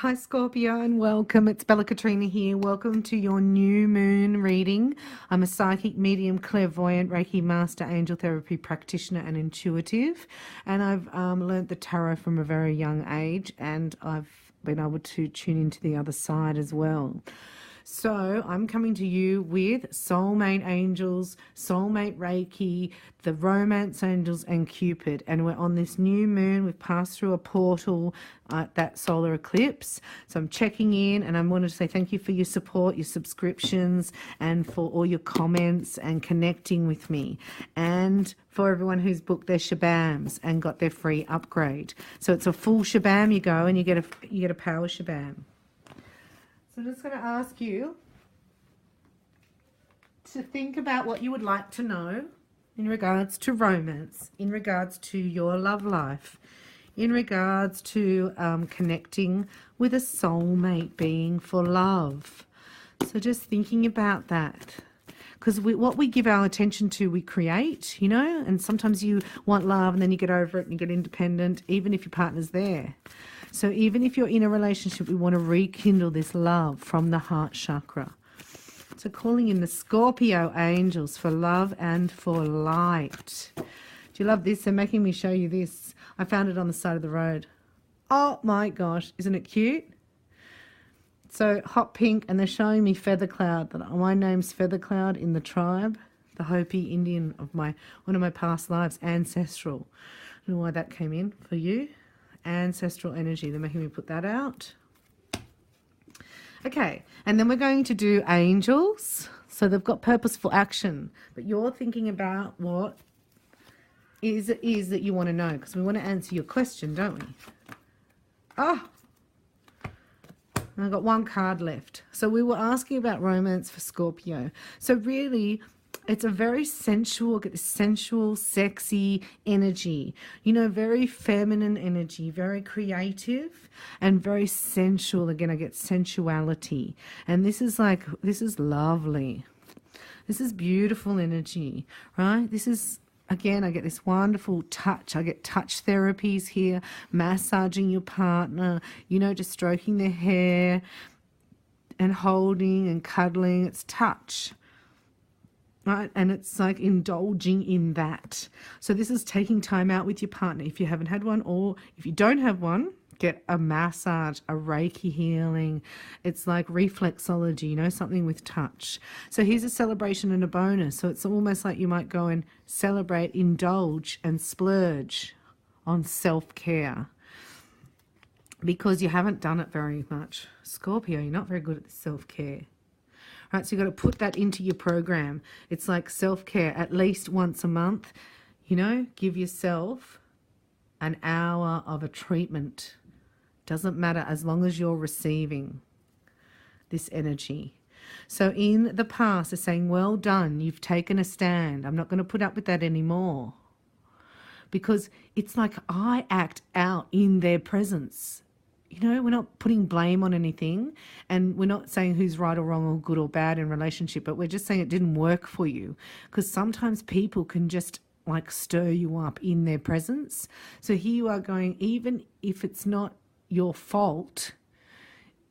Hi Scorpio and welcome. It's Katrina here. Welcome to your new moon reading. I'm a psychic medium, clairvoyant, Reiki master, angel therapy practitioner and intuitive. And I've learnt the tarot from a very young age, and I've been able to tune into the other side as well. So I'm coming to you with soulmate angels, soulmate Reiki, the romance angels and Cupid. And we're on this new moon. We've passed through a portal at that solar eclipse. So I'm checking in, and I wanted to say thank you for your support, your subscriptions, and for all your comments and connecting with me. And for everyone who's booked their shabams and got their free upgrade. So it's a full shabam. You go and you get a power shabam. So I'm just going to ask you to think about what you would like to know in regards to romance, in regards to your love life, in regards to connecting with a soulmate being for love. So just thinking about that. Because what we give our attention to, we create, you know, and sometimes you want love and then you get over it and you get independent, even if your partner's there. So even if you're in a relationship, we want to rekindle this love from the heart chakra. So calling in the Scorpio angels for love and for light. Do you love this? They're making me show you this. I found it on the side of the road. Oh my gosh, isn't it cute? So hot pink, and they're showing me Feather Cloud. My name's Feather Cloud in the tribe, the Hopi Indian of one of my past lives, ancestral. I don't know why that came in for you. Ancestral energy. They're making me put that out. Okay, and then we're going to do angels. So they've got purposeful action, but you're thinking about what it is that you want to know, because we want to answer your question, don't we? Oh, I've got one card left. So we were asking about romance for Scorpio. So really, it's a very sensual, get this sensual, sexy energy. You know, very feminine energy, very creative and very sensual. Again, I get sensuality. And this is lovely. This is beautiful energy, right? This is, again, I get this wonderful touch. I get touch therapies here, massaging your partner, you know, just stroking their hair and holding and cuddling. It's touch. Right? And it's like indulging in that. So this is taking time out with your partner if you haven't had one, or if you don't have one, get a massage, a Reiki healing. It's like reflexology, you know, something with touch. So here's a celebration and a bonus. So it's almost like you might go and celebrate, indulge and splurge on self-care, because you haven't done it very much. Scorpio, you're not very good at self-care. Right, so you've got to put that into your program. It's like self-care at least once a month. You know, give yourself an hour of a treatment. Doesn't matter, as long as you're receiving this energy. So in the past, they're saying, well done, you've taken a stand. I'm not going to put up with that anymore. Because it's like I act out in their presence. You know, we're not putting blame on anything, and we're not saying who's right or wrong or good or bad in relationship, but we're just saying it didn't work for you, because sometimes people can just like stir you up in their presence. So here you are going, even if it's not your fault,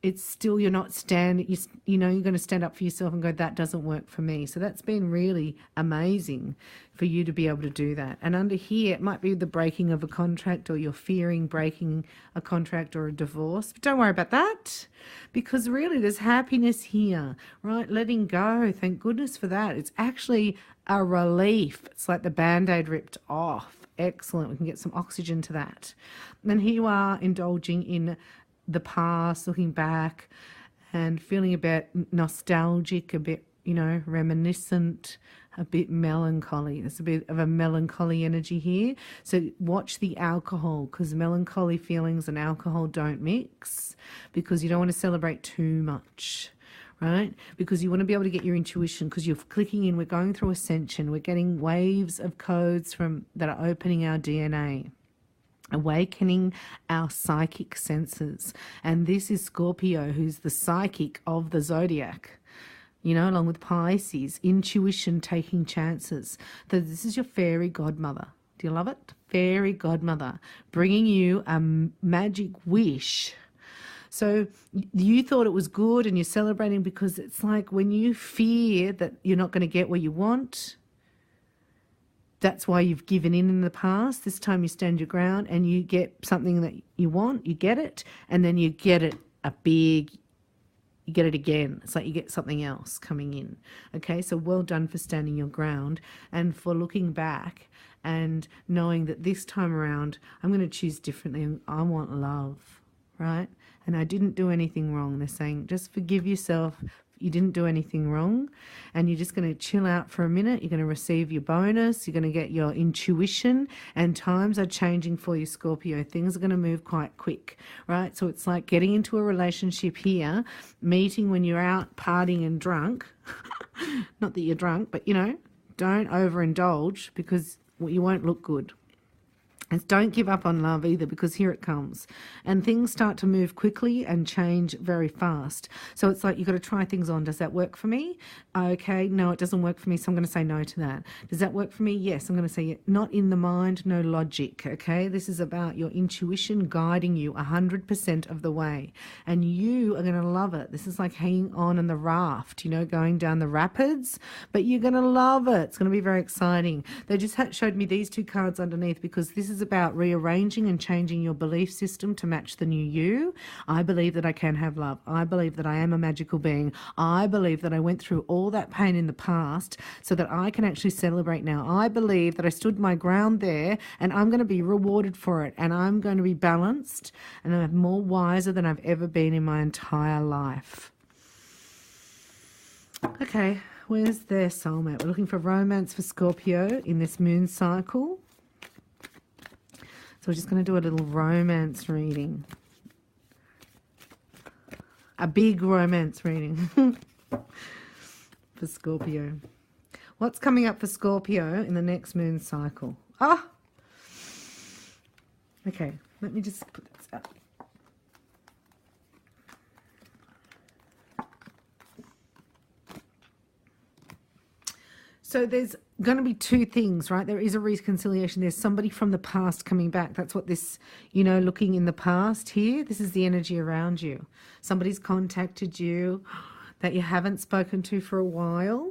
it's still, you're not standing, you know, you're going to stand up for yourself and go, that doesn't work for me. So that's been really amazing for you to be able to do that. And under here, it might be the breaking of a contract, or you're fearing breaking a contract or a divorce. But don't worry about that, because really there's happiness here, right? Letting go. Thank goodness for that. It's actually a relief. It's like the Band-Aid ripped off. Excellent. We can get some oxygen to that. And then here you are indulging in the past, looking back and feeling a bit nostalgic, a bit, you know, reminiscent, a bit melancholy. There's a bit of a melancholy energy here. So watch the alcohol, because melancholy feelings and alcohol don't mix, because you don't want to celebrate too much, right? Because you want to be able to get your intuition, because you're clicking in. We're going through ascension. We're getting waves of codes that are opening our DNA, awakening our psychic senses. And this is Scorpio, who's the psychic of the zodiac, you know, along with Pisces, intuition, taking chances. So this is your fairy godmother. Do you love it? Fairy godmother, bringing you a magic wish So you thought it was good and you're celebrating, because it's like when you fear that you're not going to get what you want, that's why you've given in the past. This time you stand your ground and you get something that you want, you get it, and then you get it you get it again. It's like you get something else coming in. Okay, so well done for standing your ground and for looking back and knowing that this time around I'm going to choose differently. I want love, right? And I didn't do anything wrong. They're saying just forgive yourself. You didn't do anything wrong, and you're just going to chill out for a minute. You're going to receive your bonus. You're going to get your intuition, and times are changing for you, Scorpio. Things are going to move quite quick, right? So it's like getting into a relationship here, meeting when you're out partying and drunk. Not that you're drunk, but, don't overindulge, because you won't look good. And don't give up on love either, because here it comes. And things start to move quickly and change very fast. So it's like you've got to try things on. Does that work for me? Okay, no, it doesn't work for me, so I'm going to say no to that. Does that work for me? Yes, I'm going to say yeah. Not in the mind, no logic, okay? This is about your intuition guiding you 100% of the way. And you are going to love it. This is like hanging on in the raft, going down the rapids, but you're going to love it. It's going to be very exciting. They just showed me these two cards underneath, because this is about rearranging and changing your belief system to match the new you. I believe that I can have love. I believe that I am a magical being. I believe that I went through all that pain in the past so that I can actually celebrate now. I believe that I stood my ground there, and I'm going to be rewarded for it, and I'm going to be balanced, and I'm more wiser than I've ever been in my entire life. Okay, where's their soulmate? We're looking for romance for Scorpio in this moon cycle. So we're just going to do a little romance reading. A big romance reading for Scorpio. What's coming up for Scorpio in the next moon cycle? Okay, let me just put this up. So there's going to be two things, right? There is a reconciliation. There's somebody from the past coming back. That's what this, looking in the past here, this is the energy around you. Somebody's contacted you that you haven't spoken to for a while,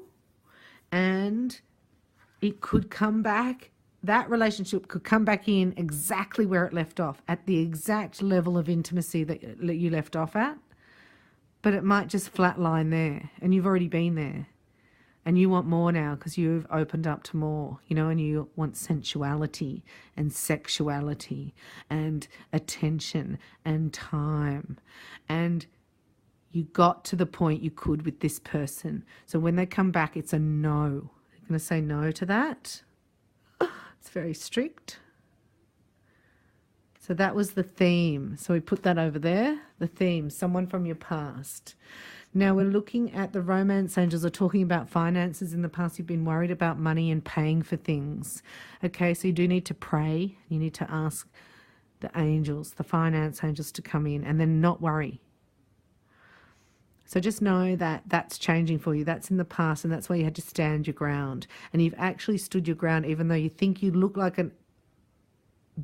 and it could come back. That relationship could come back in exactly where it left off, at the exact level of intimacy that you left off at, but it might just flatline there, and you've already been there. And you want more now because you've opened up to more, and you want sensuality and sexuality and attention and time. And you got to the point you could with this person. So when they come back, it's a no. You're going to say no to that. It's very strict. So that was the theme. So we put that over there, the theme, someone from your past. Now we're looking at the romance angels are talking about finances. In the past, you've been worried about money and paying for things. Okay, so you do need to pray. You need to ask the angels, the finance angels, to come in, and then not worry. So just know that that's changing for you. That's in the past, and that's why you had to stand your ground. And you've actually stood your ground, even though you think you look like an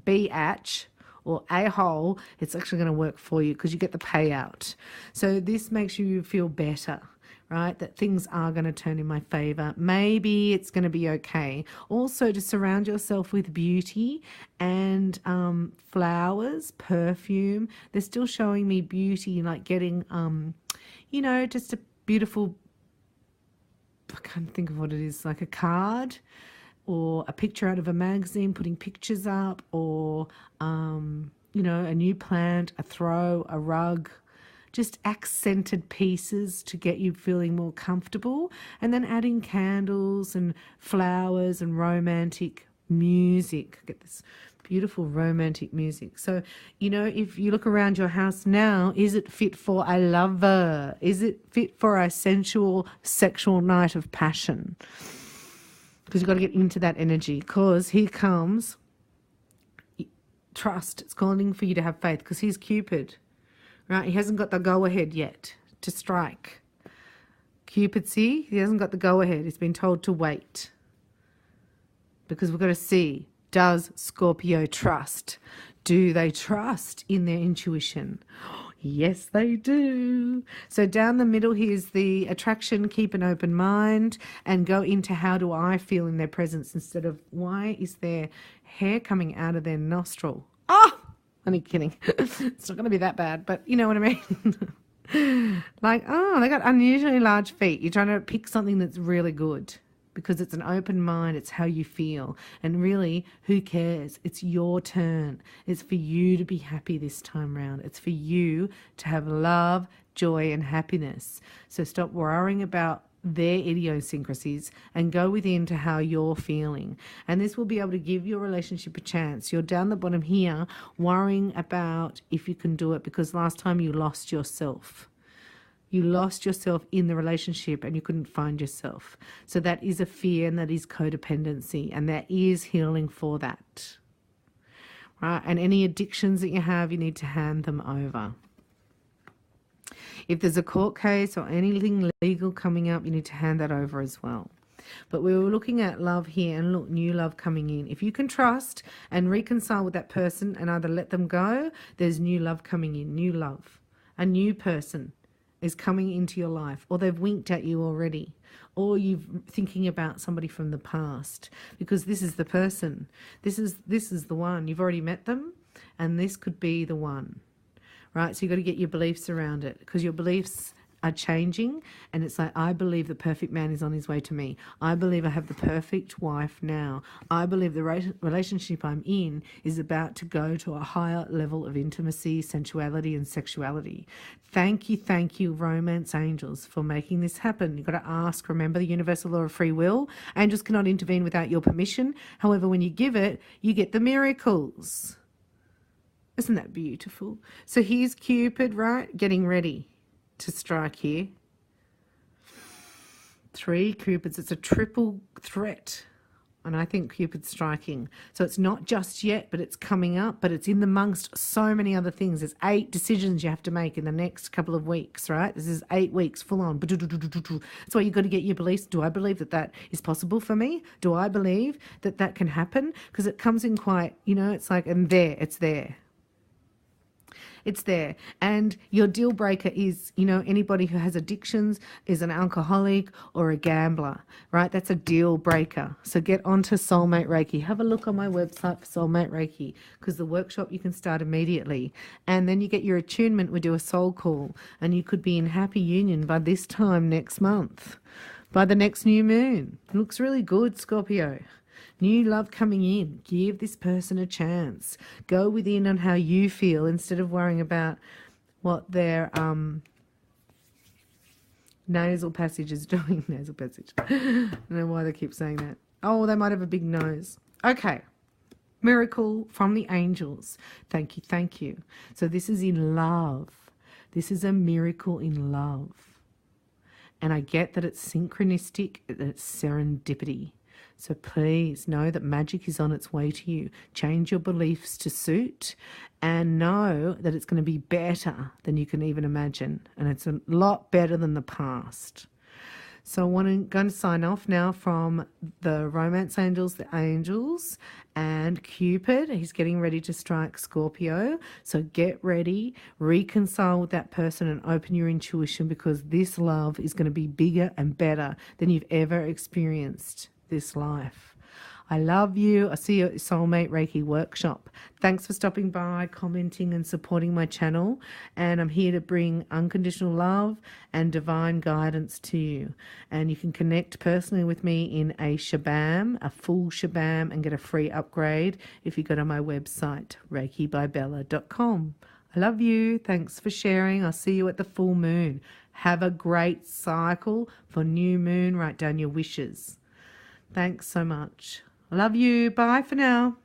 biatch or a-hole. It's actually going to work for you because you get the payout. So this makes you feel better, right? That things are going to turn in my favor. Maybe it's going to be okay. Also, to surround yourself with beauty and flowers, perfume. They're still showing me beauty, like getting, just a beautiful, I can't think of what it is, like a card or a picture out of a magazine, putting pictures up, or, a new plant, a throw, a rug, just accented pieces to get you feeling more comfortable, and then adding candles and flowers and romantic music. Get this beautiful romantic music. So, if you look around your house now, is it fit for a lover? Is it fit for a sensual, sexual night of passion? Because you've got to get into that energy, because here comes trust. It's calling for you to have faith, because he's Cupid, right? He hasn't got the go-ahead yet to strike. Cupid, see? He hasn't got the go-ahead. He's been told to wait, because we've got to see, does Scorpio trust? Do they trust in their intuition? Yes, they do. So down the middle here's the attraction, keep an open mind and go into how do I feel in their presence instead of why is there hair coming out of their nostril. Oh, only kidding. It's not going to be that bad, but you know what I mean? Like, oh, they got unusually large feet. You're trying to pick something that's really good because it's an open mind. It's how you feel. And really, who cares? It's your turn. It's for you to be happy this time round. It's for you to have love, joy, and happiness. So stop worrying about their idiosyncrasies and go within to how you're feeling. And this will be able to give your relationship a chance. You're down the bottom here worrying about if you can do it because last time you lost yourself. You lost yourself in the relationship and you couldn't find yourself. So that is a fear and that is codependency and there is healing for that. Right? And any addictions that you have, you need to hand them over. If there's a court case or anything legal coming up, you need to hand that over as well. But we were looking at love here and look, new love coming in. If you can trust and reconcile with that person and either let them go, there's new love coming in, new love. A new person is coming into your life, or they've winked at you already, or you're thinking about somebody from the past, because this is the person. This is the one. You've already met them, and this could be the one, right? So you've got to get your beliefs around it, because your beliefs are changing, and it's like, I believe the perfect man is on his way to me. I believe I have the perfect wife now. I believe the relationship I'm in is about to go to a higher level of intimacy, sensuality, and sexuality. Thank you, romance angels, for making this happen. You've got to ask, remember the universal law of free will. Angels cannot intervene without your permission. However, when you give it, you get the miracles. Isn't that beautiful? So here's Cupid, right? Getting ready to strike here. 3 Cupids. It's a triple threat. And I think Cupid's striking. So it's not just yet, but it's coming up. But it's in amongst so many other things. There's 8 decisions you have to make in the next couple of weeks, right? This is 8 weeks full on. That's why you've got to get your beliefs. Do I believe that that is possible for me? Do I believe that that can happen? Because it comes in quite, it's like, and there, it's there. It's there. And your deal breaker is, anybody who has addictions, is an alcoholic or a gambler, right? That's a deal breaker. So get onto Soulmate Reiki. Have a look on my website for Soulmate Reiki, because the workshop you can start immediately. And then you get your attunement. We do a soul call, and you could be in happy union by this time next month, by the next new moon. It looks really good, Scorpio. New love coming in. Give this person a chance. Go within on how you feel instead of worrying about what their nasal passage is doing. Nasal passage. I don't know why they keep saying that. Oh, they might have a big nose. Okay. Miracle from the angels. Thank you. So this is in love. This is a miracle in love. And I get that it's synchronistic, that it's serendipity. So please know that magic is on its way to you. Change your beliefs to suit and know that it's going to be better than you can even imagine. And it's a lot better than the past. So I'm going to sign off now from the romance angels, the angels, and Cupid. He's getting ready to strike Scorpio. So get ready, reconcile with that person and open your intuition, because this love is going to be bigger and better than you've ever experienced this life. I love you. I'll see you at Soulmate Reiki workshop. Thanks for stopping by, commenting and supporting my channel. And I'm here to bring unconditional love and divine guidance to you. And you can connect personally with me in a shabam, a full shabam, and get a free upgrade if you go to my website, reikibybella.com. I love you. Thanks for sharing. I'll see you at the full moon. Have a great cycle for new moon. Write down your wishes. Thanks so much. I love you. Bye for now.